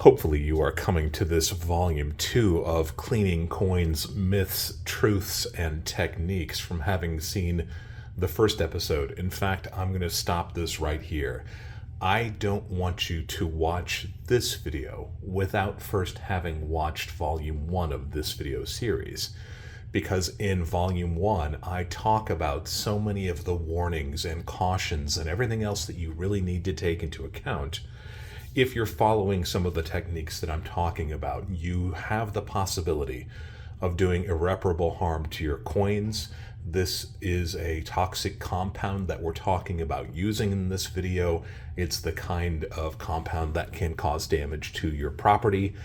Hopefully you are coming to this volume 2 of Cleaning Coins, Myths, Truths, and Techniques from having seen the first episode. In fact, I'm going to stop this right here. I don't want you to watch this video without first having watched volume 1 of this video series. Because in volume 1, I talk about so many of the warnings and cautions and everything else that you really need to take into account. If you're following some of the techniques that I'm talking about, you have the possibility of doing irreparable harm to your coins. This is a toxic compound that we're talking about using in this video. It's the kind of compound that can cause damage to your property,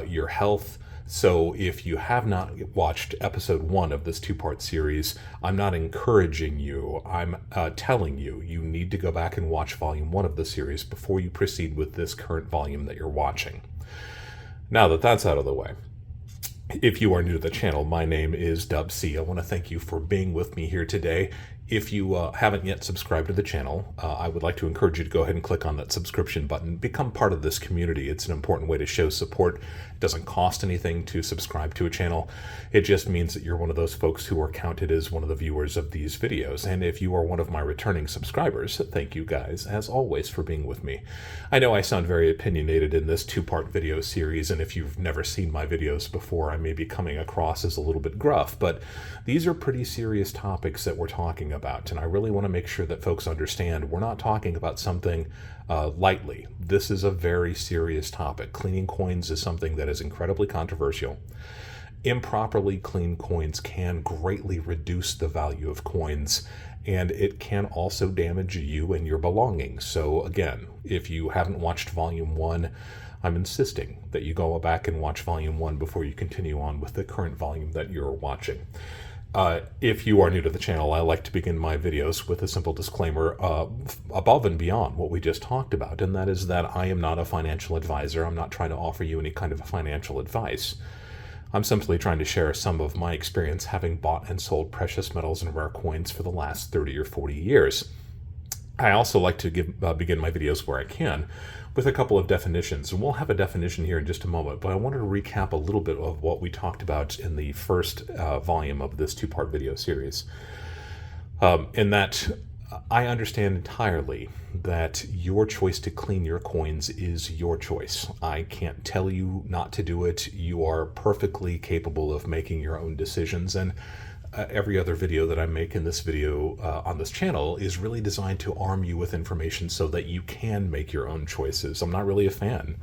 your health. So if you have not watched episode 1 of this 2-part series, I'm not encouraging you. I'm telling you, you need to go back and watch volume 1 of the series before you proceed with this current volume that you're watching. Now that that's out of the way, if you are new to the channel, my name is Dub C. I want to thank you for being with me here today. If you haven't yet subscribed to the channel, I would like to encourage you to go ahead and click on that subscription button. Become part of this community. It's an important way to show support. It doesn't cost anything to subscribe to a channel. It just means that you're one of those folks who are counted as one of the viewers of these videos. And if you are one of my returning subscribers, thank you guys, as always, for being with me. I know I sound very opinionated in this 2-part video series, and if you've never seen my videos before, I may be coming across as a little bit gruff, but these are pretty serious topics that we're talking about, and I really want to make sure that folks understand we're not talking about something lightly. This is a very serious topic. Cleaning coins is something that is incredibly controversial. Improperly cleaned coins can greatly reduce the value of coins, and it can also damage you and your belongings. So again, if you haven't watched volume 1, I'm insisting that you go back and watch volume 1 before you continue on with the current volume that you're watching. If you are new to the channel, I like to begin my videos with a simple disclaimer above and beyond what we just talked about, and that is that I am not a financial advisor. I'm not trying to offer you any kind of financial advice. I'm simply trying to share some of my experience having bought and sold precious metals and rare coins for the last 30 or 40 years. I also like to begin my videos where I can with a couple of definitions, and we'll have a definition here in just a moment, but I wanted to recap a little bit of what we talked about in the first volume of this 2-part video series. In that I understand entirely that your choice to clean your coins is your choice. I can't tell you not to do it. You are perfectly capable of making your own decisions, and every other video that I make in this video on this channel is really designed to arm you with information so that you can make your own choices. I'm not really a fan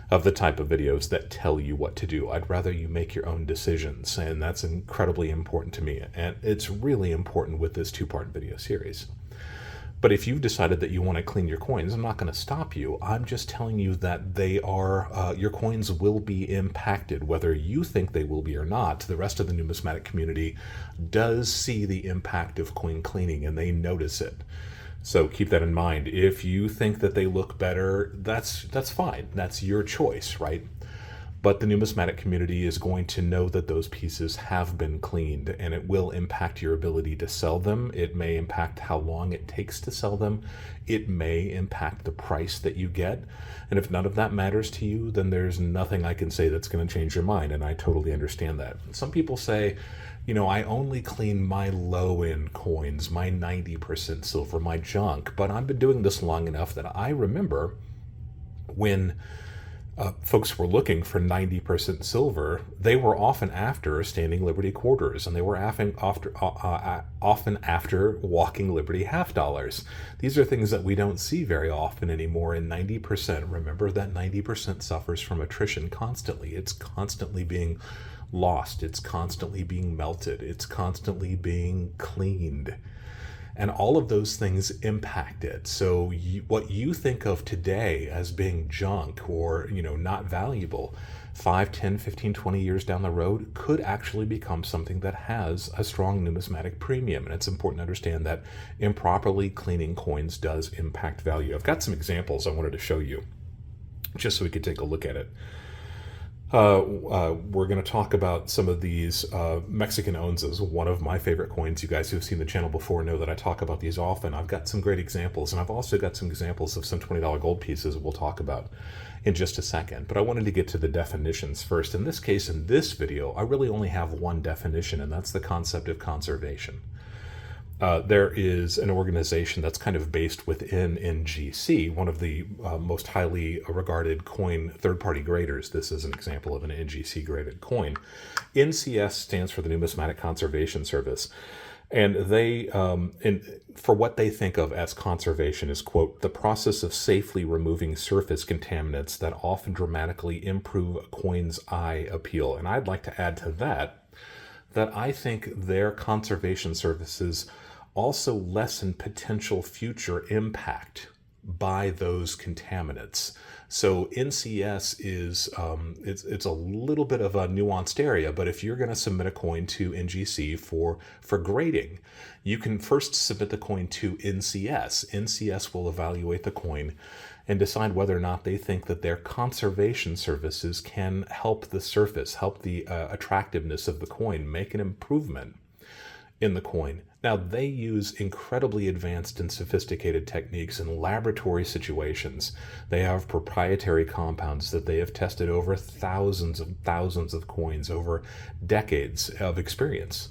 of the type of videos that tell you what to do. I'd rather you make your own decisions, and that's incredibly important to me, and it's really important with this 2-part video series. But if you've decided that you want to clean your coins, I'm not going to stop you. I'm just telling you that they are, your coins will be impacted, whether you think they will be or not. The rest of the numismatic community does see the impact of coin cleaning, and they notice it. So keep that in mind. If you think that they look better, that's fine. That's your choice, right? But the numismatic community is going to know that those pieces have been cleaned, and it will impact your ability to sell them. It may impact how long it takes to sell them. It may impact the price that you get. And if none of that matters to you, then there's nothing I can say that's going to change your mind, and I totally understand that. Some people say, you know, I only clean my low-end coins, my 90% silver, my junk, but I've been doing this long enough that I remember when folks were looking for 90% silver, they were often after standing Liberty quarters, and they were often after walking Liberty half dollars. These are things that we don't see very often anymore. And 90%, remember that 90% suffers from attrition constantly. It's constantly being lost. It's constantly being melted. It's constantly being cleaned. And all of those things impact it. So what you think of today as being junk or, you know, not valuable, 5, 10, 15, 20 years down the road could actually become something that has a strong numismatic premium. And it's important to understand that improperly cleaning coins does impact value. I've got some examples I wanted to show you just so we could take a look at it. We're going to talk about some of these Mexican onzas, one of my favorite coins. You guys who have seen the channel before know that I talk about these often. I've got some great examples, and I've also got some examples of some $20 gold pieces we'll talk about in just a second. But I wanted to get to the definitions first. In this case, in this video, I really only have one definition, and that's the concept of conservation. There is an organization that's kind of based within NGC, one of the most highly regarded coin third-party graders. This is an example of an NGC graded coin. NCS stands for the Numismatic Conservation Service. And they, for what they think of as conservation is, quote, the process of safely removing surface contaminants that often dramatically improve a coin's eye appeal. And I'd like to add to that I think their conservation services also lessen potential future impact by those contaminants. So NCS is it's a little bit of a nuanced area, but if you're going to submit a coin to NGC for grading, you can first submit the coin to NCS. NCS will evaluate the coin and decide whether or not they think that their conservation services can help the surface, help the attractiveness of the coin, make an improvement in the coin. Now, they use incredibly advanced and sophisticated techniques in laboratory situations. They have proprietary compounds that they have tested over thousands of coins over decades of experience.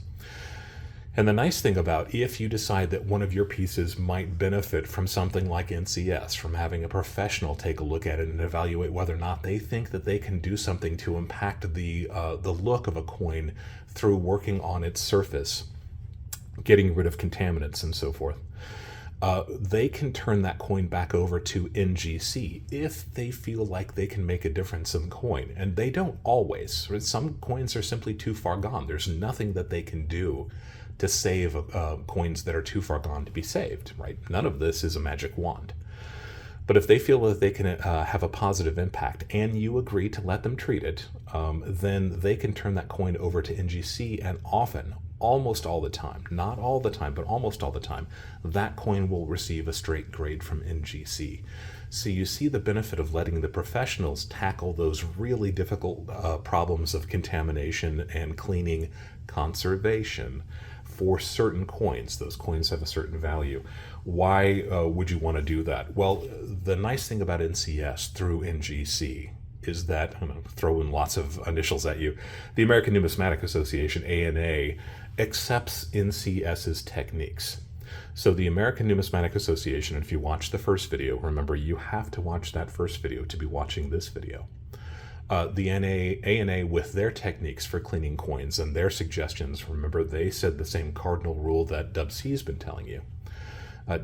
And the nice thing about if you decide that one of your pieces might benefit from something like NCS, from having a professional take a look at it and evaluate whether or not they think that they can do something to impact the look of a coin through working on its surface, getting rid of contaminants and so forth, they can turn that coin back over to NGC if they feel like they can make a difference in the coin. And they don't always. Some coins are simply too far gone. There's nothing that they can do to save coins that are too far gone to be saved, right? None of this is a magic wand. But if they feel that they can have a positive impact and you agree to let them treat it, then they can turn that coin over to NGC, and often, almost all the time, not all the time, but almost all the time, that coin will receive a straight grade from NGC. So you see the benefit of letting the professionals tackle those really difficult problems of contamination and cleaning conservation for certain coins. Those coins have a certain value. Why would you want to do that? Well, the nice thing about NCS through NGC is that, I'm going to throw in lots of initials at you, the American Numismatic Association, ANA, accepts NCS's techniques. So the American Numismatic Association, if you watch the first video, remember you have to watch that first video to be watching this video. The ANA, with their techniques for cleaning coins and their suggestions, remember they said the same cardinal rule that Dub C's been telling you.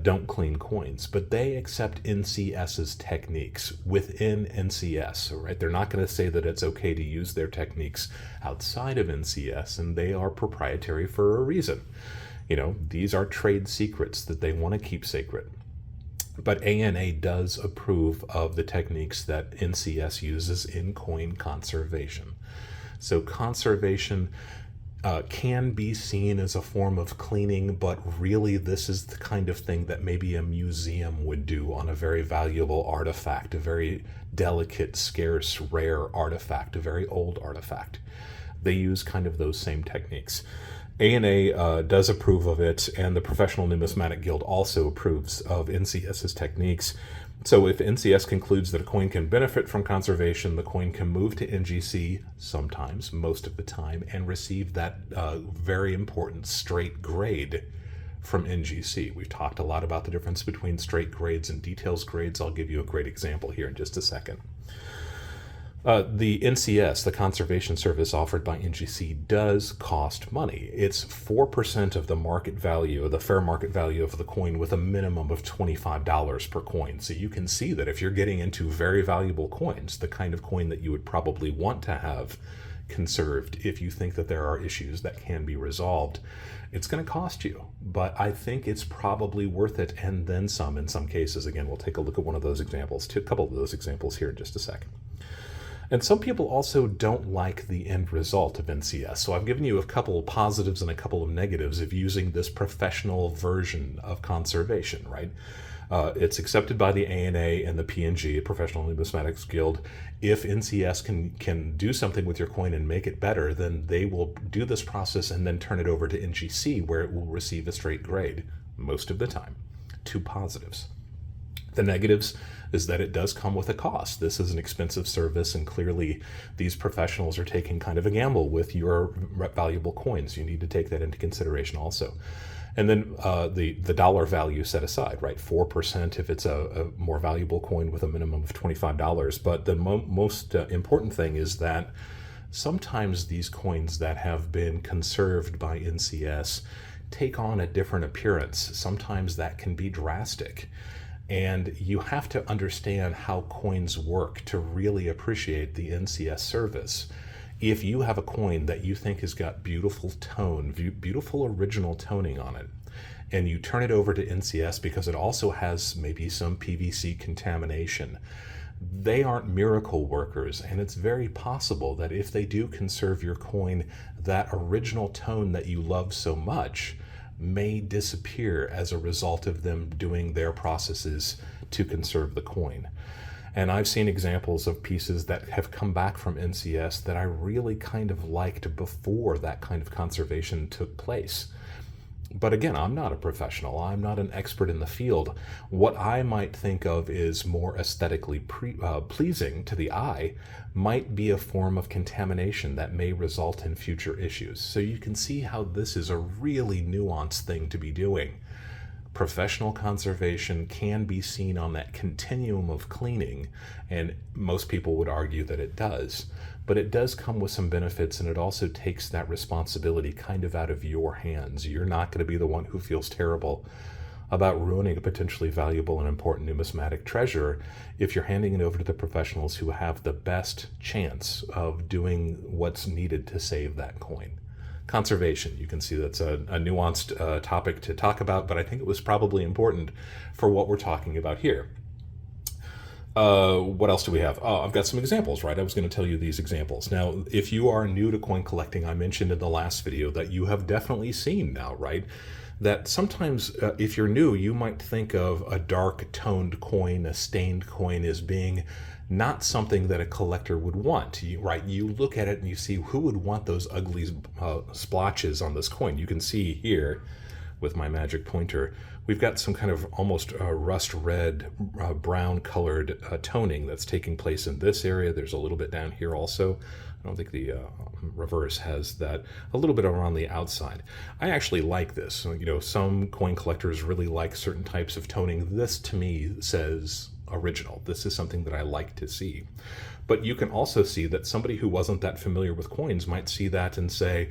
Don't clean coins, but they accept NCS's techniques within NCS, right? They're not going to say that it's okay to use their techniques outside of NCS, and they are proprietary for a reason. You know, these are trade secrets that they want to keep sacred. But ANA does approve of the techniques that NCS uses in coin conservation. So conservation can be seen as a form of cleaning, but really this is the kind of thing that maybe a museum would do on a very valuable artifact, a very delicate, scarce, rare artifact, a very old artifact. They use kind of those same techniques. ANA does approve of it, and the Professional Numismatic Guild also approves of NCS's techniques. So if NCS concludes that a coin can benefit from conservation, the coin can move to NGC sometimes, most of the time, and receive that very important straight grade from NGC. We've talked a lot about the difference between straight grades and details grades. I'll give you a great example here in just a second. The NCS, the conservation service offered by NGC, does cost money. It's 4% of the market value, the fair market value of the coin, with a minimum of $25 per coin. So you can see that if you're getting into very valuable coins, the kind of coin that you would probably want to have conserved if you think that there are issues that can be resolved, it's going to cost you. But I think it's probably worth it, and then some in some cases. Again, we'll take a look at one of those examples, a couple of those examples here in just a second. And some people also don't like the end result of NCS. So I've given you a couple of positives and a couple of negatives of using this professional version of conservation, right? It's accepted by the ANA and the PNG, Professional Numismatics Guild. If NCS can do something with your coin and make it better, then they will do this process and then turn it over to NGC, where it will receive a straight grade most of the time. 2 positives. The negatives is that it does come with a cost. This is an expensive service, and clearly these professionals are taking kind of a gamble with your valuable coins. You need to take that into consideration also. And then the dollar value set aside, right? 4% if it's a more valuable coin with a minimum of $25. But the most important thing is that sometimes these coins that have been conserved by NCS take on a different appearance. Sometimes that can be drastic. And you have to understand how coins work to really appreciate the NCS service. If you have a coin that you think has got beautiful tone, beautiful original toning on it, and you turn it over to NCS because it also has maybe some PVC contamination, they aren't miracle workers, and it's very possible that if they do conserve your coin, that original tone that you love so much may disappear as a result of them doing their processes to conserve the coin. And I've seen examples of pieces that have come back from NCS that I really kind of liked before that kind of conservation took place. But again, I'm not a professional. I'm not an expert in the field. What I might think of is more aesthetically pleasing to the eye might be a form of contamination that may result in future issues. So you can see how this is a really nuanced thing to be doing. Professional conservation can be seen on that continuum of cleaning, and most people would argue that it does. But it does come with some benefits, and it also takes that responsibility kind of out of your hands. You're not going to be the one who feels terrible about ruining a potentially valuable and important numismatic treasure if you're handing it over to the professionals who have the best chance of doing what's needed to save that coin. Conservation, you can see that's a nuanced topic to talk about, but I think it was probably important for what we're talking about here. What else do we have? Oh, I've got some examples, right? I was going to tell you these examples. Now, if you are new to coin collecting, I mentioned in the last video that you have definitely seen now, right? That sometimes if you're new, you might think of a dark toned coin, a stained coin, as being not something that a collector would want, right? You look at it and you see who would want those ugly splotches on this coin. You can see here with my magic pointer, we've got some kind of almost rust red, brown colored toning that's taking place in this area. There's a little bit down here also. I don't think the reverse has that. A little bit around the outside. I actually like this. So, you know, some coin collectors really like certain types of toning. This to me says original. This is something that I like to see. But you can also see that somebody who wasn't that familiar with coins might see that and say,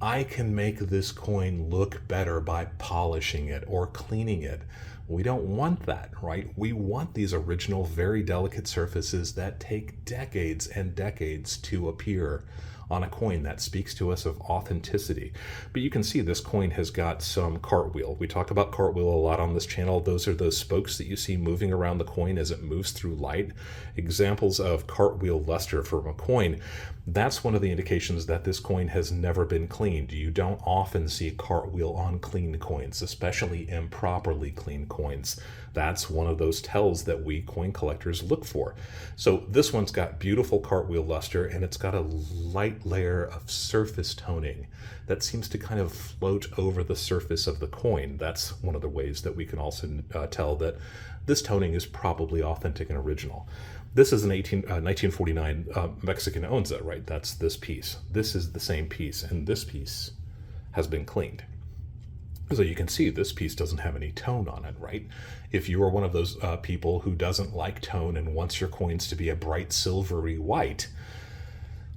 I can make this coin look better by polishing it or cleaning it. We don't want that, right? We want these original, very delicate surfaces that take decades and decades to appear on a coin. That speaks to us of authenticity. But you can see this coin has got some cartwheel. We talk about cartwheel a lot on this channel. Those are those spokes that you see moving around the coin as it moves through light. Examples of cartwheel luster from a coin. That's one of the indications that this coin has never been cleaned. You don't often see cartwheel on clean coins, especially improperly cleaned coins. That's one of those tells that we coin collectors look for. So this one's got beautiful cartwheel luster, and it's got a light layer of surface toning that seems to kind of float over the surface of the coin. That's one of the ways that we can also tell that this toning is probably authentic and original. This is an 1949 Mexican onza, right? That's this piece. This is the same piece, and this piece has been cleaned. So you can see this piece doesn't have any tone on it, right? If you are one of those people who doesn't like tone and wants your coins to be a bright silvery white,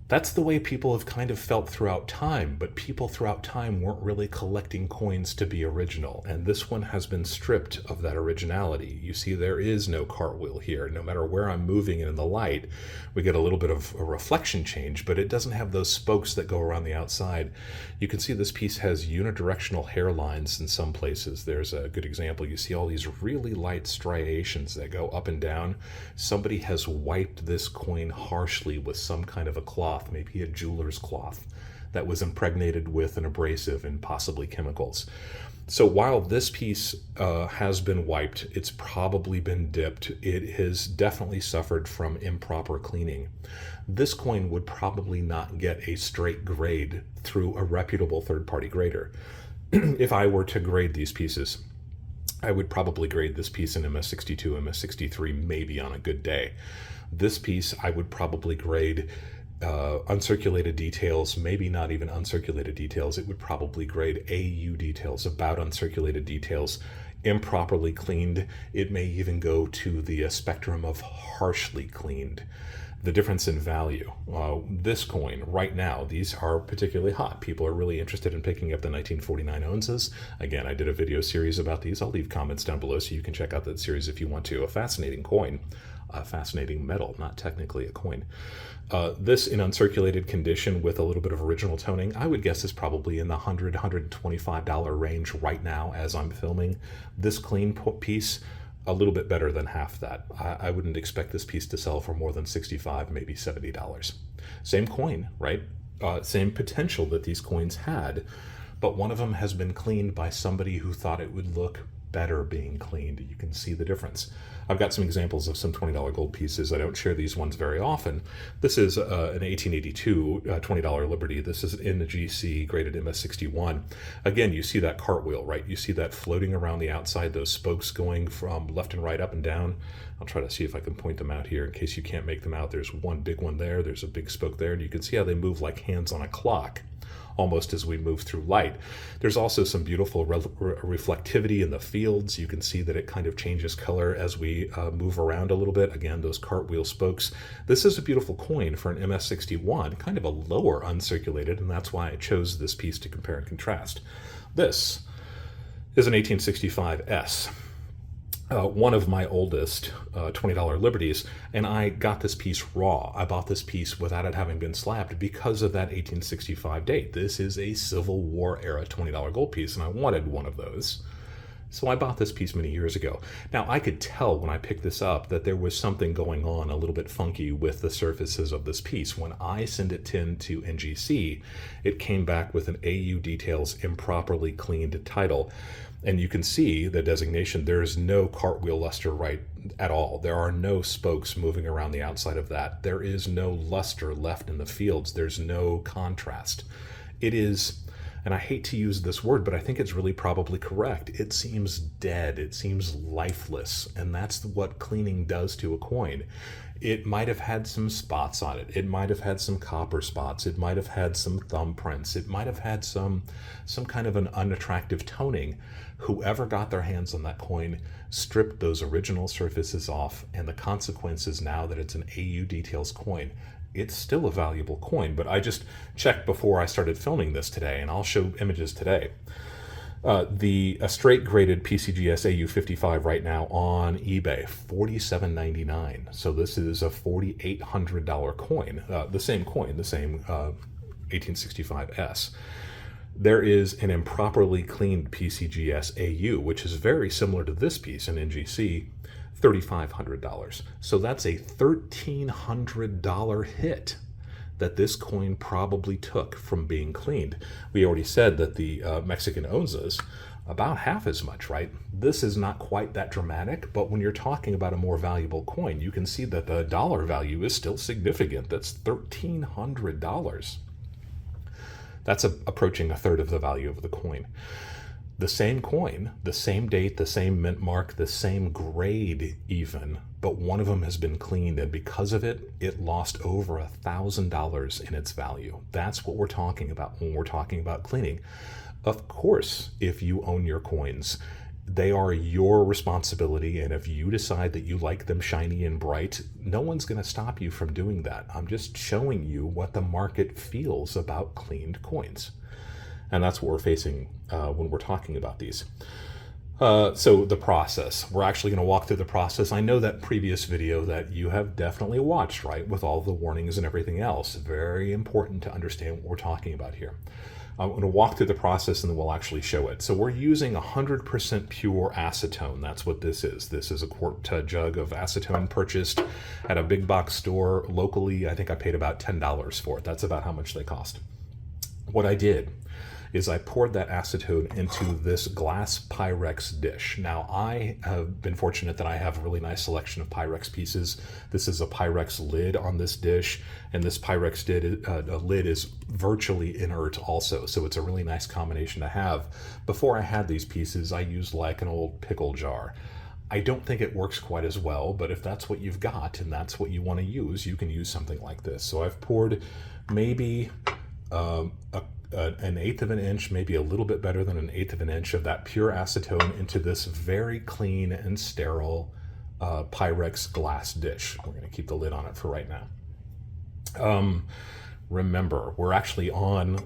that's the way people have kind of felt throughout time, but people throughout time weren't really collecting coins to be original, and this one has been stripped of that originality. You see there is no cartwheel here. No matter where I'm moving it in the light, we get a little bit of a reflection change, but it doesn't have those spokes that go around the outside. You can see this piece has unidirectional hairlines in some places. There's a good example. You see all these really light striations that go up and down. Somebody has wiped this coin harshly with some kind of a cloth, maybe a jeweler's cloth. that was impregnated with an abrasive and possibly chemicals. So while this piece has been wiped, it's probably been dipped, it has definitely suffered from improper cleaning. This coin would probably not get a straight grade through a reputable third-party grader. If I were to grade these pieces, I would probably grade this piece in MS62, MS63, maybe on a good day. This piece I would probably grade uncirculated details, maybe not even uncirculated details. It would probably grade AU details, about uncirculated details, improperly cleaned. It may even go to the spectrum of harshly cleaned. The difference in value. This coin right now, these are particularly hot. People are really interested in picking up the 1949 onzas. Again, I did a video series about these. I'll leave comments down below so you can check out that series if you want to. A fascinating coin, a fascinating metal, not technically a coin. This in uncirculated condition with a little bit of original toning, I would guess is probably in the $100, $125 range right now as I'm filming. This clean piece, a little bit better than half that. I wouldn't expect this piece to sell for more than $65, maybe $70. Same coin, right? Same potential that these coins had, but one of them has been cleaned by somebody who thought it would look better being cleaned. You can see the difference. I've got some examples of some $20 gold pieces. I don't share these ones very often. This is an 1882 $20 Liberty. This is in the GC graded MS61. Again, you see that cartwheel, right? You see that floating around the outside, those spokes going from left and right, up and down. I'll try to see if I can point them out here in case you can't make them out. There's one big one there. There's a big spoke there, and you can see how they move like hands on a clock, almost as we move through light. There's also some beautiful reflectivity in the fields. You can see that it kind of changes color as we move around a little bit. Again, those cartwheel spokes. This is a beautiful coin for an MS61, kind of a lower uncirculated, and that's why I chose this piece to compare and contrast. This is an 1865S. One of my oldest $20 Liberties, and I got this piece raw. I bought this piece without it having been slabbed because of that 1865 date. This is a Civil War era $20 gold piece, and I wanted one of those. So I bought this piece many years ago. Now, I could tell when I picked this up that there was something going on a little bit funky with the surfaces of this piece. When I sent it in to NGC, it came back with an AU Details improperly cleaned title. And you can see the designation. There is no cartwheel luster right at all. There are no spokes moving around the outside of that. There is no luster left in the fields. There's no contrast. It is, and I hate to use this word, but I think it's really probably correct. It seems dead. It seems lifeless. And that's what cleaning does to a coin. It might have had some spots on it. It might have had some copper spots. It might have had some thumbprints. It might have had some kind of an unattractive toning. Whoever got their hands on that coin stripped those original surfaces off, and the consequence is now that it's an AU Details coin. It's still a valuable coin, but I just checked before I started filming this today, and I'll show images today. A straight graded PCGS AU55 right now on eBay, $47.99. So this is a $4,800 coin, the same coin, the same 1865S. There is an improperly cleaned PCGS AU, which is very similar to this piece in NGC, $3,500. So that's a $1,300 hit that this coin probably took from being cleaned. We already said that the Mexican onzas, about half as much, right? This is not quite that dramatic, but when you're talking about a more valuable coin, you can see that the dollar value is still significant. That's $1,300. That's approaching a third of the value of the coin. The same coin, the same date, the same mint mark, the same grade even, but one of them has been cleaned, and because of it, it lost over $1,000 in its value. That's what we're talking about when we're talking about cleaning. Of course, if you own your coins, they are your responsibility, and if you decide that you like them shiny and bright, no one's going to stop you from doing that. I'm just showing you what the market feels about cleaned coins. And that's what we're facing when we're talking about these. So the process, we're actually going to walk through the process. I know that previous video that you have definitely watched, right, with all the warnings and everything else. Very important to understand what we're talking about here. I'm going to walk through the process and then we'll actually show it. So we're using 100% pure acetone. That's what this is. This is a quart jug of acetone purchased at a big box store locally. I think I paid about $10 for it. That's about how much they cost. what I did is I poured that acetone into this glass Pyrex dish. Now, I have been fortunate that I have a really nice selection of Pyrex pieces. This is a Pyrex lid on this dish, and this Pyrex lid is virtually inert also, so it's a really nice combination to have. Before I had these pieces, I used like an old pickle jar. I don't think it works quite as well, but if that's what you've got and that's what you want to use, you can use something like this. So I've poured maybe an eighth of an inch, maybe a little bit better than an eighth of an inch of that pure acetone into this very clean and sterile Pyrex glass dish. We're going to keep the lid on it for right now. Remember, we're actually on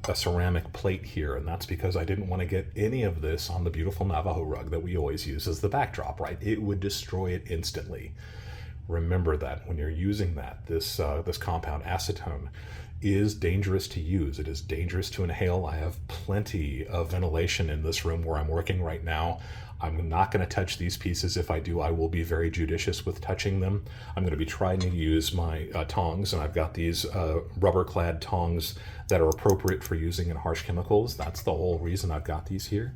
a ceramic plate here, and that's because I didn't want to get any of this on the beautiful Navajo rug that we always use as the backdrop, right? It would destroy it instantly. Remember that when you're using that, this compound acetone is dangerous to use. It is dangerous to inhale. I have plenty of ventilation in this room where I'm working right now. I'm not going to touch these pieces. If I do, I will be very judicious with touching them. I'm going to be trying to use my tongs, and I've got these rubber-clad tongs that are appropriate for using in harsh chemicals. That's the whole reason I've got these here.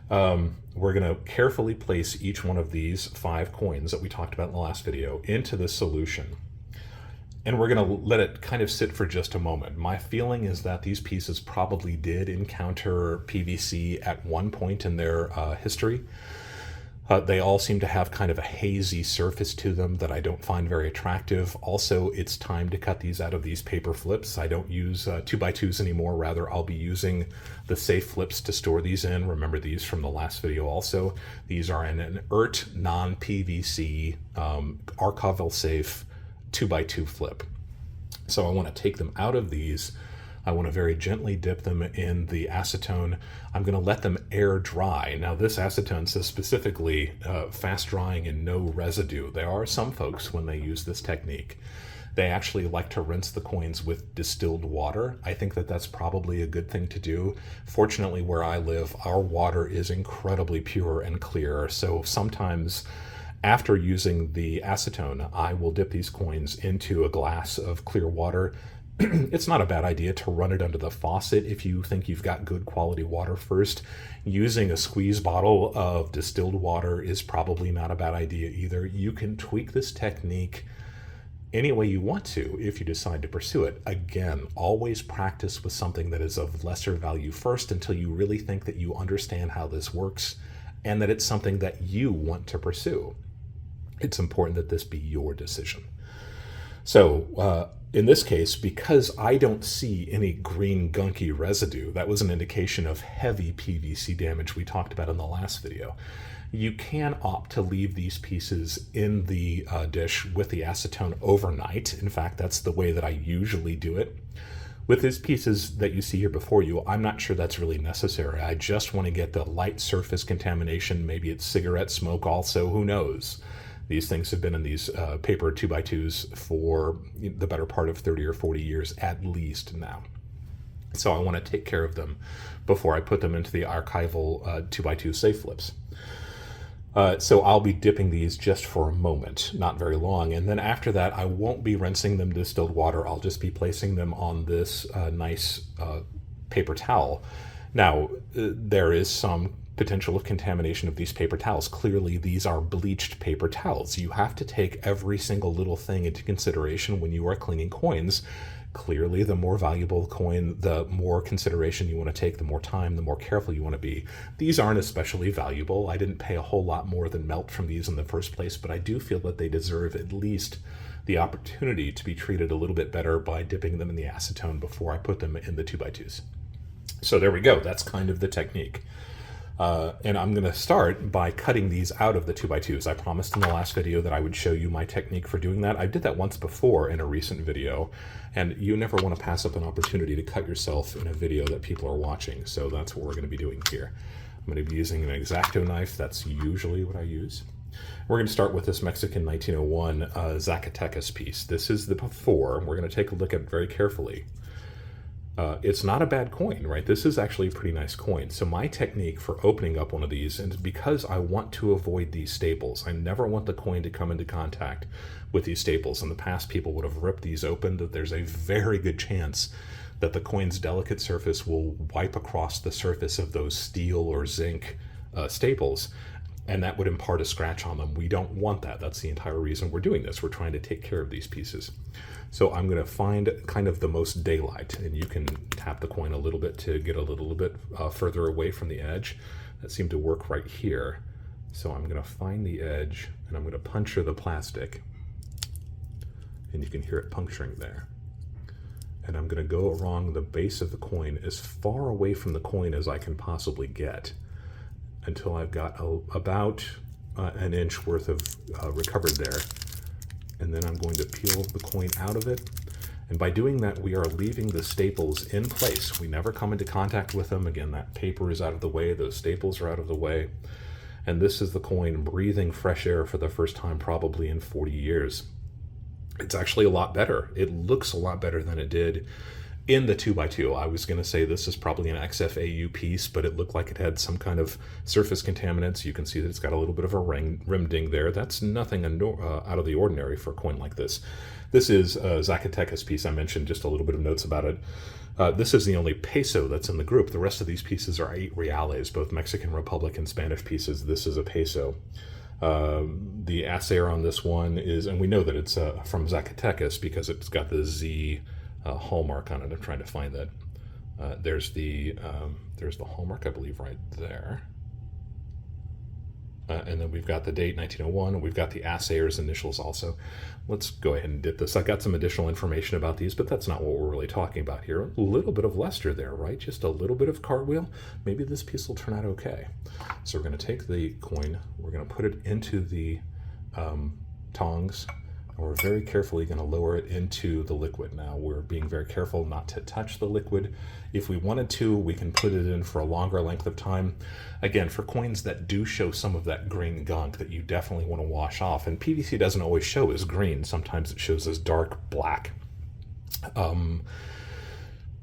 We're going to carefully place each one of these 5 coins that we talked about in the last video into this solution. And we're going to let it kind of sit for just a moment. My feeling is that these pieces probably did encounter PVC at one point in their history. They all seem to have kind of a hazy surface to them that I don't find very attractive. Also, it's time to cut these out of these paper flips. I don't use 2x2s anymore. Rather, I'll be using the safe flips to store these in. Remember these from the last video also. These are an inert, non-PVC, archival safe 2x2 flip. So I want to take them out of these. I want to very gently dip them in the acetone. I'm going to let them air dry. Now this acetone says specifically fast drying and no residue. There are some folks, when they use this technique, they actually like to rinse the coins with distilled water. I think that that's probably a good thing to do. Fortunately, where I live, our water is incredibly pure and clear. So sometimes after using the acetone, I will dip these coins into a glass of clear water. It's not a bad idea to run it under the faucet if you think you've got good quality water first. Using a squeeze bottle of distilled water is probably not a bad idea either. You can tweak this technique any way you want to if you decide to pursue it. Again, always practice with something that is of lesser value first until you really think that you understand how this works and that it's something that you want to pursue. It's important that this be your decision. So in this case, because I don't see any green gunky residue, that was an indication of heavy PVC damage we talked about in the last video, you can opt to leave these pieces in the dish with the acetone overnight. In fact, that's the way that I usually do it. With these pieces that you see here before you, I'm not sure that's really necessary. I just want to get the light surface contamination. Maybe it's cigarette smoke also, who knows? These things have been in these paper 2x2s for the better part of 30 or 40 years at least now. So I want to take care of them before I put them into the archival 2x2 safe flips. So I'll be dipping these just for a moment, not very long. And then after that, I won't be rinsing them in distilled water. I'll just be placing them on this nice paper towel. Now, there is some potential of contamination of these paper towels. Clearly, these are bleached paper towels. You have to take every single little thing into consideration when you are cleaning coins. Clearly, the more valuable the coin, the more consideration you want to take, the more time, the more careful you want to be. These aren't especially valuable. I didn't pay a whole lot more than melt from these in the first place, but I do feel that they deserve at least the opportunity to be treated a little bit better by dipping them in the acetone before I put them in the 2x2s. So there we go. That's kind of the technique. And I'm going to start by cutting these out of the 2x2s. I promised in the last video that I would show you my technique for doing that. I did that once before in a recent video, and you never want to pass up an opportunity to cut yourself in a video that people are watching. So that's what we're going to be doing here. I'm going to be using an X-Acto knife. That's usually what I use. We're going to start with this Mexican 1901 Zacatecas piece. This is the before. We're going to take a look at it very carefully. It's not a bad coin, right? This is actually a pretty nice coin. So my technique for opening up one of these, and because I want to avoid these staples, I never want the coin to come into contact with these staples. In the past, people would have ripped these open. That there's a very good chance that the coin's delicate surface will wipe across the surface of those steel or zinc staples, and that would impart a scratch on them. We don't want that. That's the entire reason we're doing this. We're trying to take care of these pieces. So I'm going to find kind of the most daylight, and you can tap the coin a little bit to get a little bit further away from the edge. That seemed to work right here. So I'm going to find the edge, and I'm going to puncture the plastic, and you can hear it puncturing there. And I'm going to go along the base of the coin as far away from the coin as I can possibly get until I've got about an inch worth of recovered there. And then I'm going to peel the coin out of it. And by doing that, we are leaving the staples in place. We never come into contact with them. Again, that paper is out of the way, those staples are out of the way. And this is the coin breathing fresh air for the first time probably in 40 years. It's actually a lot better. It looks a lot better than it did in the 2x2. I was going to say this is probably an XFAU piece, but it looked like it had some kind of surface contaminants. You can see that it's got a little bit of a rim ding there. That's nothing out of the ordinary for a coin like this. This is a Zacatecas piece. I mentioned just a little bit of notes about it. This is the only peso that's in the group. The rest of these pieces are 8 reales, both Mexican Republic and Spanish pieces. This is a peso. The assayer on this one is, and we know that it's from Zacatecas because it's got the Z hallmark on it. I'm trying to find that. There's the hallmark, I believe, right there. And then we've got the date, 1901, and we've got the assayer's initials also. Let's go ahead and dip this. I got some additional information about these, but that's not what we're really talking about here. A little bit of luster there, right? Just a little bit of cartwheel. Maybe this piece will turn out okay. So we're going to take the coin, we're going to put it into the tongs, and we're very carefully going to lower it into the liquid. Now we're being very careful not to touch the liquid. If we wanted to, we can put it in for a longer length of time. Again, for coins that do show some of that green gunk that you definitely want to wash off, and PVC doesn't always show as green. Sometimes it shows as dark black.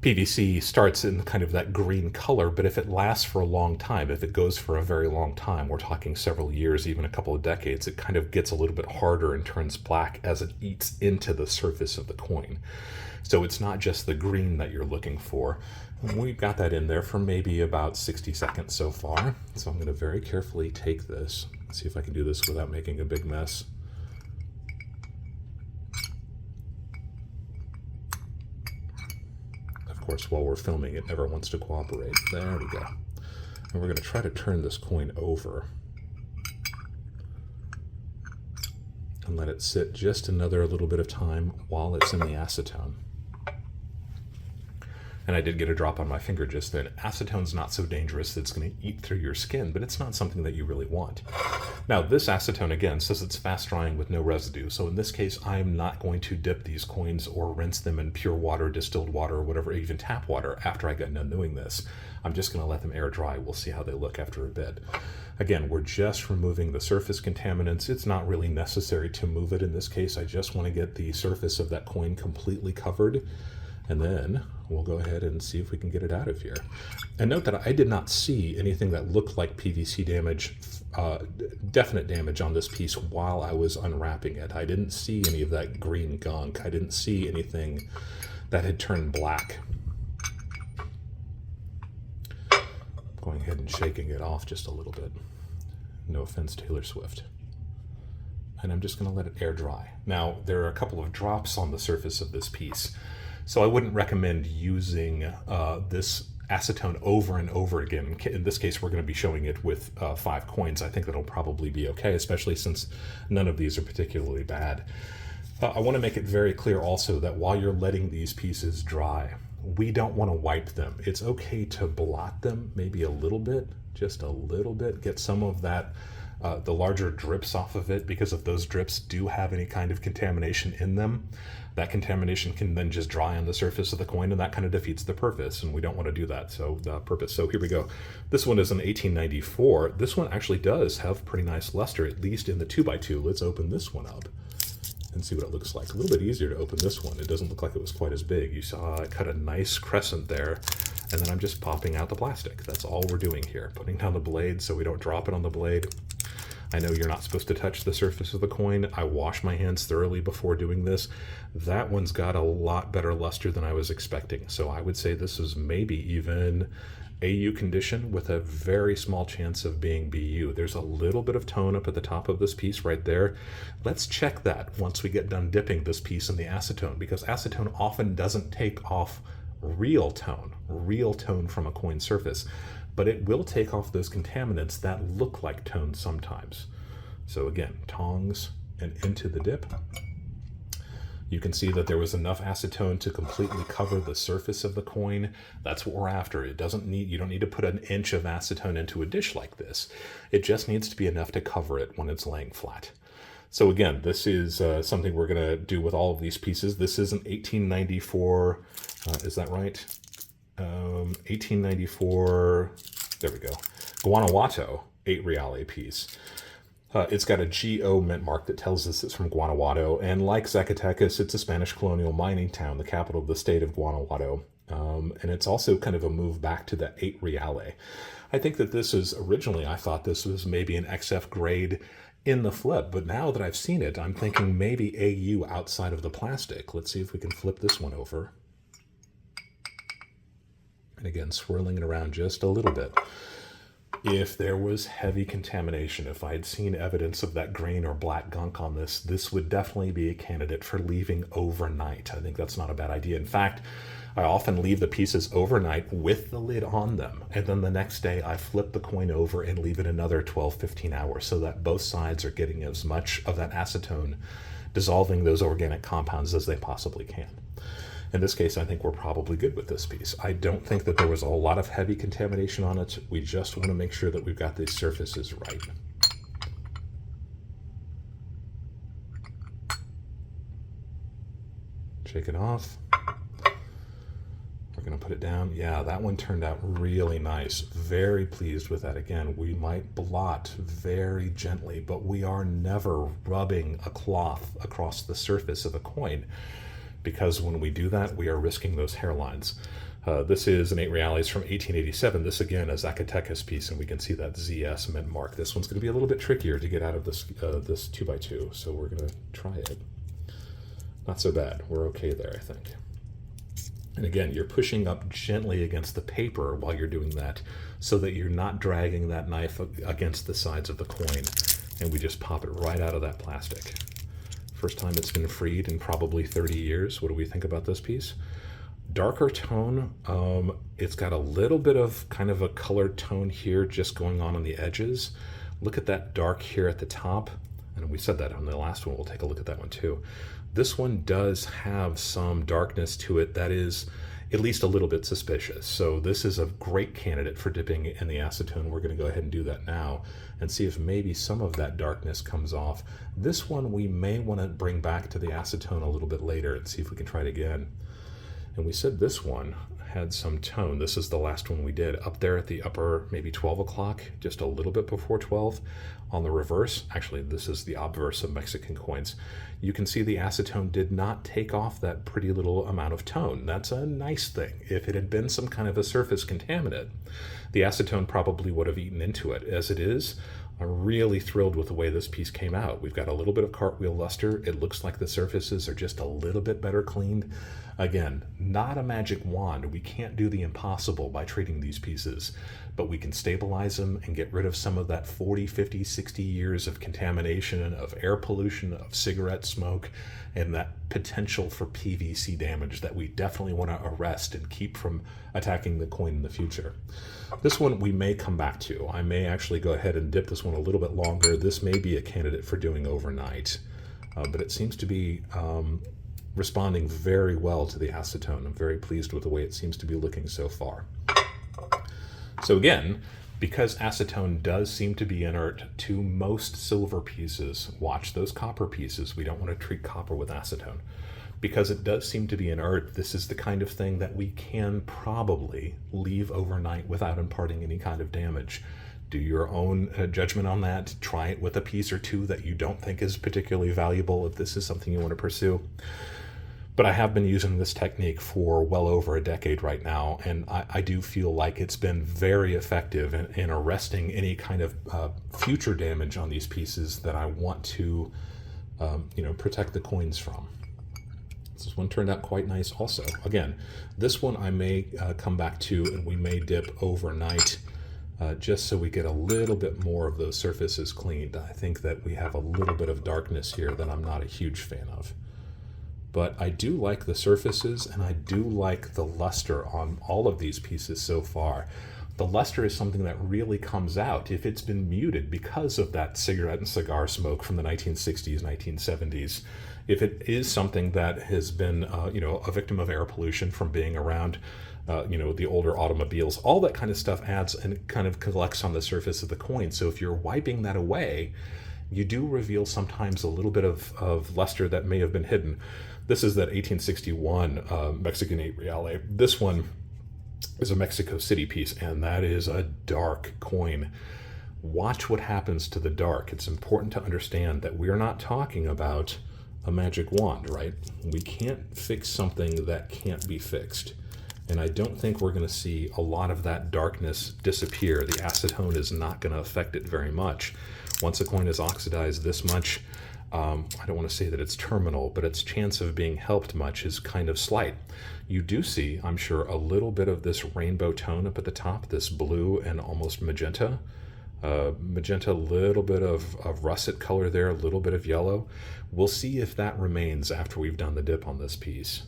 PVC starts in kind of that green color, but if it lasts for a long time, if it goes for a very long time, we're talking several years, even a couple of decades, it kind of gets a little bit harder and turns black as it eats into the surface of the coin. So it's not just the green that you're looking for. We've got that in there for maybe about 60 seconds so far. So I'm going to very carefully take this, see if I can do this without making a big mess. Of course, while we're filming, it never wants to cooperate. There we go. And we're going to try to turn this coin over and let it sit just another little bit of time while it's in the acetone. And I did get a drop on my finger just then. Acetone's not so dangerous that it's going to eat through your skin, but it's not something that you really want. Now, this acetone, again, says it's fast drying with no residue. So in this case, I'm not going to dip these coins or rinse them in pure water, distilled water, or whatever, even tap water after I get done doing this. I'm just going to let them air dry. We'll see how they look after a bit. Again, we're just removing the surface contaminants. It's not really necessary to move it in this case. I just want to get the surface of that coin completely covered. And then we'll go ahead and see if we can get it out of here. And note that I did not see anything that looked like PVC damage, definite damage on this piece while I was unwrapping it. I didn't see any of that green gunk. I didn't see anything that had turned black. Going ahead and shaking it off just a little bit. No offense, Taylor Swift. And I'm just going to let it air dry. Now, there are a couple of drops on the surface of this piece. So I wouldn't recommend using this acetone over and over again. In this case, we're going to be showing it with 5 coins. I think that'll probably be okay, especially since none of these are particularly bad. I want to make it very clear also that while you're letting these pieces dry, we don't want to wipe them. It's okay to blot them maybe a little bit, just a little bit, get some of that, the larger drips off of it, because if those drips do have any kind of contamination in them, that contamination can then just dry on the surface of the coin, and that kind of defeats the purpose, and we don't want to do that. So So here we go. This one is an 1894. This one actually does have pretty nice luster, at least in the 2x2. Let's open this one up and see what it looks like. A little bit easier to open this one. It doesn't look like it was quite as big. You saw I cut a nice crescent there, and then I'm just popping out the plastic. That's all we're doing here. Putting down the blade so we don't drop it on the blade. I know you're not supposed to touch the surface of the coin. I wash my hands thoroughly before doing this. That one's got a lot better luster than I was expecting. So I would say this is maybe even AU condition with a very small chance of being BU. There's a little bit of tone up at the top of this piece right there. Let's check that once we get done dipping this piece in the acetone, because acetone often doesn't take off real tone from a coin surface, but it will take off those contaminants that look like tone sometimes. So again, tongs and into the dip. You can see that there was enough acetone to completely cover the surface of the coin. That's what we're after. You don't need to put an inch of acetone into a dish like this. It just needs to be enough to cover it when it's laying flat. So again, this is something we're going to do with all of these pieces. This is an 1894, is that right? 1894, there we go, Guanajuato 8 reale piece. It's got a GO mint mark that tells us it's from Guanajuato, and like Zacatecas, it's a Spanish colonial mining town, the capital of the state of Guanajuato. And it's also kind of a move back to that 8 reale. I think that this is, originally I thought this was maybe an XF grade in the flip, but now that I've seen it, I'm thinking maybe AU outside of the plastic. Let's see if we can flip this one over. And again, swirling it around just a little bit. If there was heavy contamination, if I had seen evidence of that grain or black gunk on this, this would definitely be a candidate for leaving overnight. I think that's not a bad idea. In fact, I often leave the pieces overnight with the lid on them, and then the next day I flip the coin over and leave it another 12-15 hours so that both sides are getting as much of that acetone dissolving those organic compounds as they possibly can. In this case, I think we're probably good with this piece. I don't think that there was a lot of heavy contamination on it. We just want to make sure that we've got these surfaces right. Shake it off. We're going to put it down. Yeah, that one turned out really nice. Very pleased with that. Again, we might blot very gently, but we are never rubbing a cloth across the surface of a coin, because when we do that, we are risking those hairlines. This is an 8 reales from 1887. This, again, is a Zacatecas piece, and we can see that ZS mint mark. This one's going to be a little bit trickier to get out of this, this 2x2, so we're going to try it. Not so bad. We're okay there, I think. And again, you're pushing up gently against the paper while you're doing that, so that you're not dragging that knife against the sides of the coin, and we just pop it right out of that plastic. First time it's been freed in probably 30 years. What do we think about this piece? Darker tone. It's got a little bit of kind of a colored tone here just going on the edges. Look at that dark here at the top. And we said that on the last one. We'll take a look at that one too. This one does have some darkness to it that is at least a little bit suspicious. So this is a great candidate for dipping in the acetone. We're going to go ahead and do that now and see if maybe some of that darkness comes off. This one we may want to bring back to the acetone a little bit later and see if we can try it again. And we said this one had some tone. This is the last one we did up there at the upper, maybe 12 o'clock, just a little bit before 12. On the reverse, actually this is the obverse of Mexican coins, you can see the acetone did not take off that pretty little amount of tone. That's a nice thing. If it had been some kind of a surface contaminant, the acetone probably would have eaten into it. As it is, I'm really thrilled with the way this piece came out. We've got a little bit of cartwheel luster. It looks like the surfaces are just a little bit better cleaned. Again, not a magic wand. We can't do the impossible by treating these pieces, but we can stabilize them and get rid of some of that 40, 50, 60 years of contamination, of air pollution, of cigarette smoke, and that potential for PVC damage that we definitely want to arrest and keep from attacking the coin in the future. This one we may come back to. I may actually go ahead and dip this one a little bit longer. This may be a candidate for doing overnight, but it seems to be responding very well to the acetone. I'm very pleased with the way it seems to be looking so far. So again, because acetone does seem to be inert to most silver pieces, watch those copper pieces. We don't want to treat copper with acetone. Because it does seem to be inert, this is the kind of thing that we can probably leave overnight without imparting any kind of damage Do your own judgment on that. Try it with a piece or two that you don't think is particularly valuable if this is something you want to pursue. But I have been using this technique for well over a decade right now, and I do feel like it's been very effective in arresting any kind of future damage on these pieces that I want to, protect the coins from. This one turned out quite nice also. Again, this one I may come back to, and we may dip overnight just so we get a little bit more of those surfaces cleaned. I think that we have a little bit of darkness here that I'm not a huge fan of. But I do like the surfaces, and I do like the luster on all of these pieces so far. The luster is something that really comes out if it's been muted because of that cigarette and cigar smoke from the 1960s, 1970s. If it is something that has been, a victim of air pollution from being around, the older automobiles, all that kind of stuff adds and kind of collects on the surface of the coin. So if you're wiping that away, you do reveal sometimes a little bit of luster that may have been hidden. This is that 1861 Mexican 8 reale. This one is a Mexico City piece, and that is a dark coin. Watch what happens to the dark. It's important to understand that we're not talking about a magic wand, right? We can't fix something that can't be fixed. And I don't think we're going to see a lot of that darkness disappear. The acetone is not going to affect it very much. Once a coin is oxidized this much, I don't want to say that it's terminal, but its chance of being helped much is kind of slight. You do see, I'm sure, a little bit of this rainbow tone up at the top, this blue and almost magenta. Magenta, a little bit of russet color there, a little bit of yellow. We'll see if that remains after we've done the dip on this piece.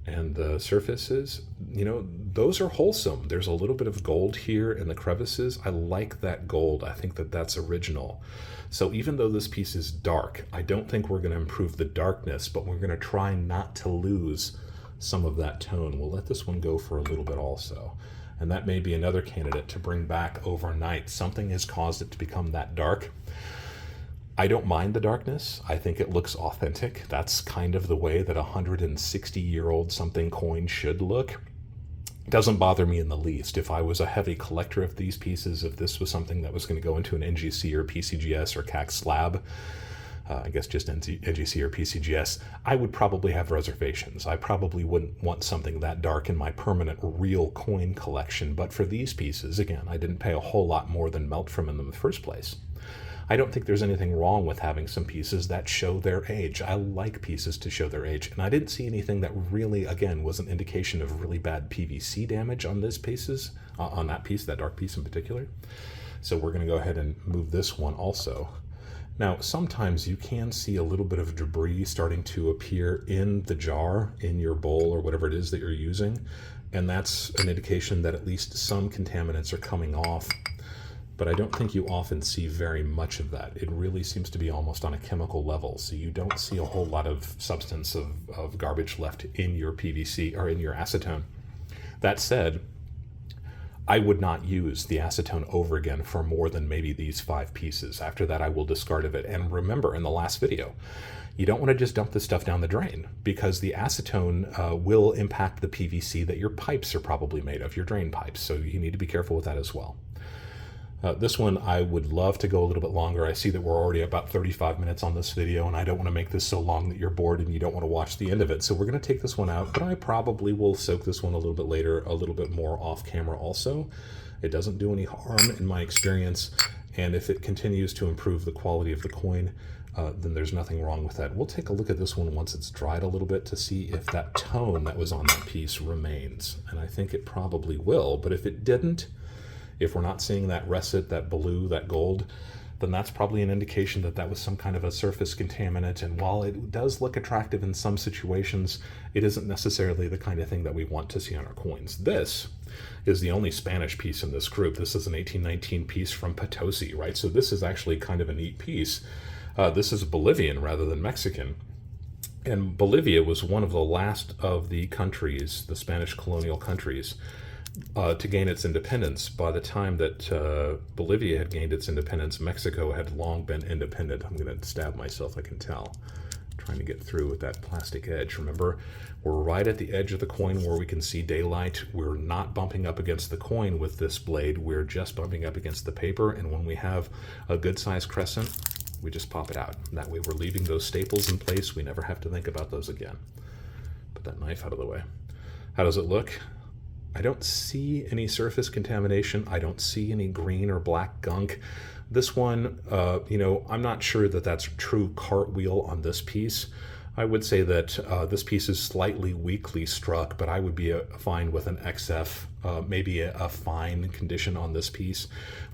And the surfaces, those are wholesome. There's a little bit of gold here in the crevices. I like that gold. I think that that's original. So even though this piece is dark, I don't think we're going to improve the darkness, but we're going to try not to lose some of that tone. We'll let this one go for a little bit also. And that may be another candidate to bring back overnight. Something has caused it to become that dark. I don't mind the darkness. I think it looks authentic. That's kind of the way that a 160-year-old something coin should look. It doesn't bother me in the least. If I was a heavy collector of these pieces, if this was something that was going to go into an NGC or PCGS or CAC slab, I guess just NGC or PCGS, I would probably have reservations. I probably wouldn't want something that dark in my permanent real coin collection. But for these pieces, again, I didn't pay a whole lot more than melt from them in the first place. I don't think there's anything wrong with having some pieces that show their age. I like pieces to show their age, and I didn't see anything that really, again, was an indication of really bad PVC damage on this pieces, on that piece, that dark piece in particular. So we're going to go ahead and move this one also. Now, sometimes you can see a little bit of debris starting to appear in the jar, in your bowl, or whatever it is that you're using, and that's an indication that at least some contaminants are coming off. But I don't think you often see very much of that. It really seems to be almost on a chemical level, so you don't see a whole lot of substance of garbage left in your PVC or in your acetone. That said, I would not use the acetone over again for more than maybe these 5 pieces. After that, I will discard of it. And remember, in the last video, you don't want to just dump this stuff down the drain, because the acetone will impact the PVC that your pipes are probably made of, your drain pipes. So you need to be careful with that as well. This one, I would love to go a little bit longer. I see that we're already about 35 minutes on this video, and I don't want to make this so long that you're bored and you don't want to watch the end of it. So we're going to take this one out, but I probably will soak this one a little bit later, a little bit more off camera also. It doesn't do any harm in my experience, and if it continues to improve the quality of the coin, then there's nothing wrong with that. We'll take a look at this one once it's dried a little bit to see if that tone that was on that piece remains. And I think it probably will, but if it didn't, if we're not seeing that russet, that blue, that gold, then that's probably an indication that that was some kind of a surface contaminant. And while it does look attractive in some situations, it isn't necessarily the kind of thing that we want to see on our coins. This is the only Spanish piece in this group. This is an 1819 piece from Potosi, right? So this is actually kind of a neat piece. This is Bolivian rather than Mexican. And Bolivia was one of the last of the countries, the Spanish colonial countries, to gain its independence. By the time that Bolivia had gained its independence, Mexico had long been independent. I'm going to stab myself, I can tell. Trying to get through with that plastic edge. Remember, we're right at the edge of the coin where we can see daylight. We're not bumping up against the coin with this blade. We're just bumping up against the paper. And when we have a good sized crescent, we just pop it out. That way we're leaving those staples in place. We never have to think about those again. Put that knife out of the way. How does it look? I don't see any surface contamination. I don't see any green or black gunk. This one, I'm not sure that that's a true cartwheel on this piece. I would say that this piece is slightly weakly struck, but I would be fine with an XF, maybe a fine condition on this piece.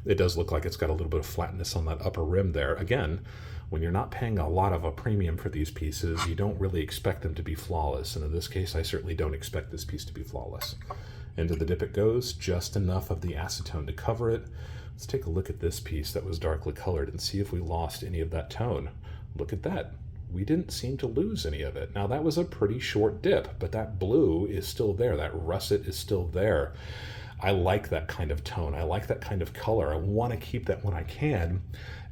It does look like it's got a little bit of flatness on that upper rim there. Again, when you're not paying a lot of a premium for these pieces, you don't really expect them to be flawless. And in this case, I certainly don't expect this piece to be flawless. Into the dip it goes, just enough of the acetone to cover it. Let's take a look at this piece that was darkly colored and see if we lost any of that tone. Look at that. We didn't seem to lose any of it. Now that was a pretty short dip, but that blue is still there. That russet is still there. I like that kind of tone. I like that kind of color. I want to keep that when I can.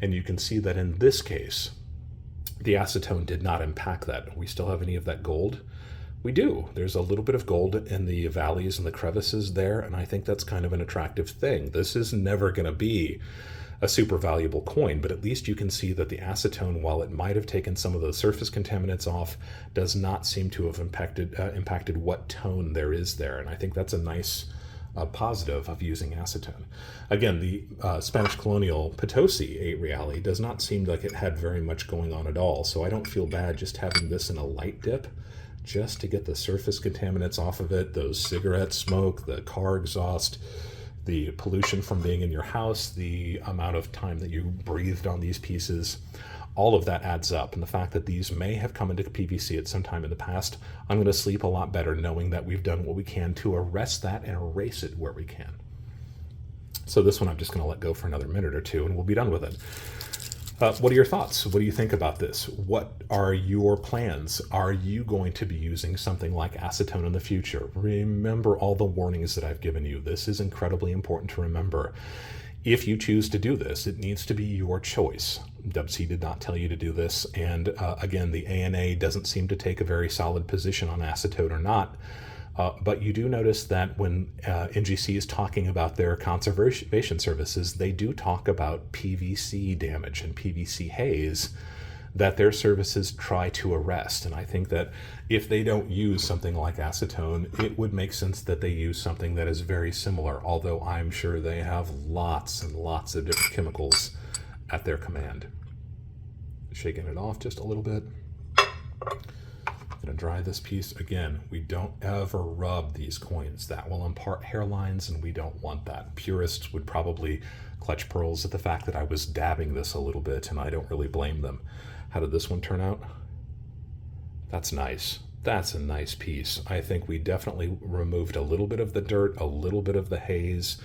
And you can see that in this case, the acetone did not impact that. We still have any of that gold? We do. There's a little bit of gold in the valleys and the crevices there, and I think that's kind of an attractive thing. This is never going to be a super valuable coin, but at least you can see that the acetone, while it might have taken some of those surface contaminants off, does not seem to have impacted what tone there is there, and I think that's a nice positive of using acetone. Again, the Spanish colonial Potosi 8 Reale does not seem like it had very much going on at all, so I don't feel bad just having this in a light dip, just to get the surface contaminants off of it, those cigarette smoke, the car exhaust, the pollution from being in your house, the amount of time that you breathed on these pieces, all of that adds up. And the fact that these may have come into PVC at some time in the past, I'm going to sleep a lot better knowing that we've done what we can to arrest that and erase it where we can. So this one I'm just going to let go for another minute or two and we'll be done with it. What are your thoughts? What do you think about this? What are your plans? Are you going to be using something like acetone in the future? Remember all the warnings that I've given you. This is incredibly important to remember. If you choose to do this, it needs to be your choice. WC did not tell you to do this. And again, the ANA doesn't seem to take a very solid position on acetone or not. But you do notice that when NGC is talking about their conservation services, they do talk about PVC damage and PVC haze that their services try to arrest. And I think that if they don't use something like acetone, it would make sense that they use something that is very similar, although I'm sure they have lots and lots of different chemicals at their command. Shaking it off just a little bit. Going to dry this piece. Again, we don't ever rub these coins. That will impart hairlines and we don't want that. Purists would probably clutch pearls at the fact that I was dabbing this a little bit, and I don't really blame them. How did this one turn out? That's nice. That's a nice piece. I think we definitely removed a little bit of the dirt, a little bit of the haze,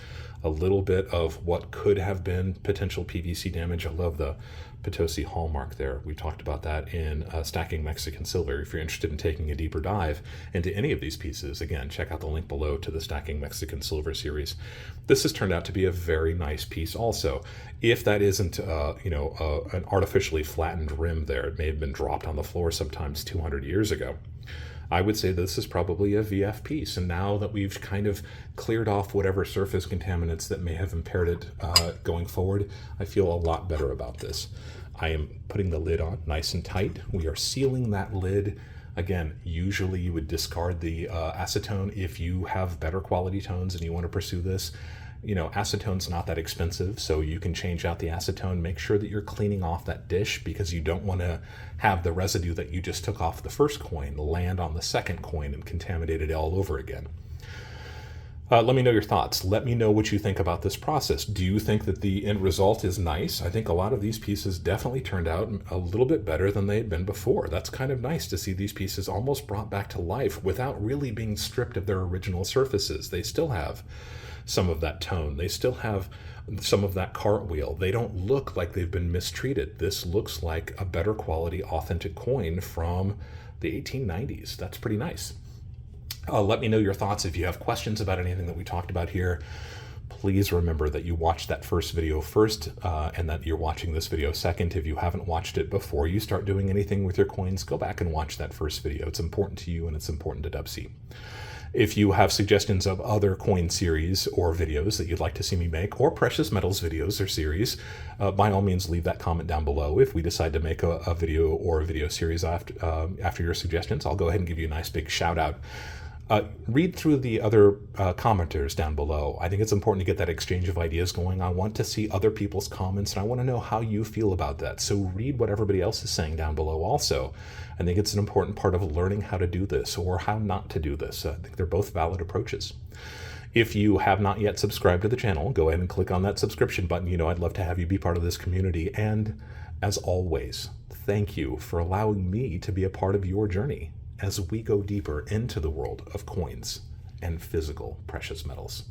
a little bit of what could have been potential PVC damage. I love the Potosi hallmark there. We talked about that in Stacking Mexican Silver. If you're interested in taking a deeper dive into any of these pieces, again, check out the link below to the Stacking Mexican Silver series. This has turned out to be a very nice piece also. If that isn't, an artificially flattened rim there, it may have been dropped on the floor sometimes 200 years ago. I would say this is probably a VF piece, and now that we've kind of cleared off whatever surface contaminants that may have impaired it going forward, I feel a lot better about this. I am putting the lid on nice and tight. We are sealing that lid. Again, usually you would discard the acetone if you have better quality tones and you want to pursue this. Acetone's not that expensive, so you can change out the acetone. Make sure that you're cleaning off that dish because you don't want to have the residue that you just took off the first coin land on the second coin and contaminate it all over again. Let me know your thoughts. Let me know what you think about this process. Do you think that the end result is nice? I think a lot of these pieces definitely turned out a little bit better than they had been before. That's kind of nice to see these pieces almost brought back to life without really being stripped of their original surfaces. They still have some of that tone. They still have some of that cartwheel. They don't look like they've been mistreated. This looks like a better quality authentic coin from the 1890s. That's pretty nice. Let me know your thoughts. If you have questions about anything that we talked about here, please remember that you watched that first video first, and that you're watching this video second. If you haven't watched it before you start doing anything with your coins, go back and watch that first video. It's important to you and it's important to Dubsy. If you have suggestions of other coin series or videos that you'd like to see me make, or precious metals videos or series, by all means leave that comment down below. If we decide to make a video or a video series after your suggestions, I'll go ahead and give you a nice big shout out. Read through the other commenters down below. I think it's important to get that exchange of ideas going. I want to see other people's comments, and I want to know how you feel about that. So read what everybody else is saying down below also. I think it's an important part of learning how to do this or how not to do this. I think they're both valid approaches. If you have not yet subscribed to the channel, go ahead and click on that subscription button. You know, I'd love to have you be part of this community. And as always, thank you for allowing me to be a part of your journey as we go deeper into the world of coins and physical precious metals.